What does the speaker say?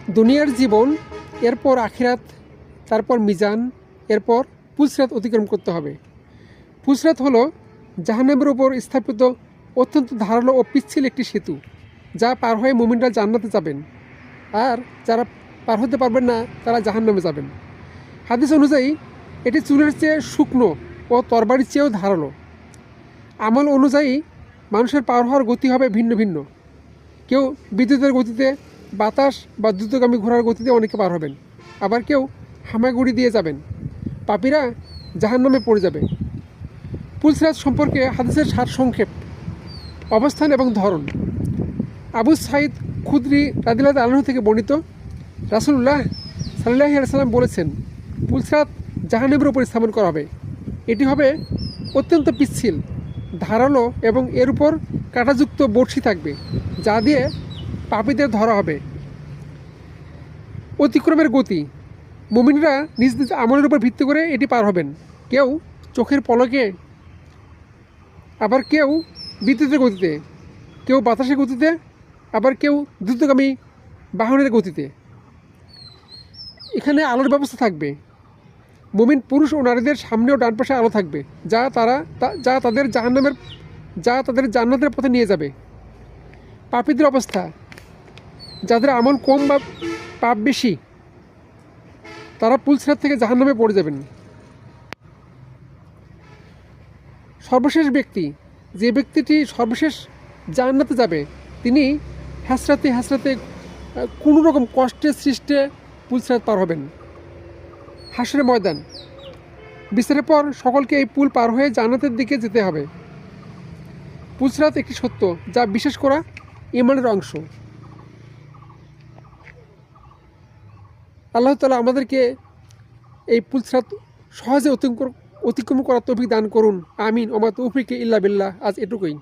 দুনিয়ার জীবন, এরপর আখিরাত, তারপর মিজান, এরপর পুলসিরাত অতিক্রম করতে হবে। পুলসিরাত হলো জাহান্নামের উপর স্থাপিত অত্যন্ত ধারালো ও পিচ্ছিল একটি সেতু, যা পার হয়ে মুমিনরা জান্নাতে যাবেন, আর যারা পার হতে পারবেন না তারা জাহান্নামে যাবেন। হাদিস অনুযায়ী এটি চুলের চেয়ে শুকনো ও তরবারির চেয়েও ধারালো। আমল অনুযায়ী মানুষের পার হওয়ার গতি হবে ভিন্ন ভিন্ন। কেউ বিদ্যুতের গতিতে, বাতাস বা দ্রুতগামী ঘোড়ার গতিতে অনেকে পার হবেন, আবার কেউ হামাগুড়ি দিয়ে যাবেন। পাপীরা জাহান্নামে পড়ে যাবে। পুলসিরাত সম্পর্কে হাদিসের সারসংক্ষেপ, অবস্থান এবং ধরন। আবু সাঈদ খুদরি রাদিয়াল্লাহু আনহু থেকে বর্ণিত, রাসূলুল্লাহ সাল্লাল্লাহু আলাইহি ওয়াসাল্লাম বলেছেন, পুলসিরাত জাহান্নামের উপর স্থাপন করা হবে। এটি হবে অত্যন্ত পিচ্ছিল, ধারালো এবং এর উপর কাঁটাযুক্ত বড়শি থাকবে, যা দিয়ে পাপীদের ধরা হবে। অতিক্রমের গতি, মুমিনরা নিজ নিজ আমলের উপর ভিত্তি করে এটি পার হবেন। কেউ চোখের পলকে, আবার কেউ বিদ্যুতের গতিতে, কেউ বাতাসের গতিতে, আবার কেউ দ্রুতগামী বাহনের গতিতে। এখানে আলোর ব্যবস্থা থাকবে। মুমিন পুরুষ ও নারীদের সামনে ও ডান পাশে আলো থাকবে, যা তাদের জান্নাতের পথে নিয়ে যাবে। পাপীদের অবস্থা, যাদের আমল কম বা পাপ বেশি, তারা পুলসিরাত থেকে জাহান্নামে পড়ে যাবেন। সর্বশেষ ব্যক্তি, যে ব্যক্তিটি সর্বশেষ জান্নাতে যাবে, তিনি হ্যাসরাতে কোনো রকম কষ্টের সৃষ্টে পুলসিরাত পার হবেন। হাশরের ময়দান, বিচারের পর সকলকে এই পুল পার হয়ে জান্নাতের দিকে যেতে হবে। পুলসিরাত একটি সত্য, যা বিশ্বাস করা ঈমানের অংশ। আল্লাহ তাআলা আমাদেরকে এই পুলসিরাত সহজে অতিক্রম করার তৌফিক দান করুন। আমিন। ওমা তৌফিক ইল্লা বিল্লাহ। আজ এটুকুই।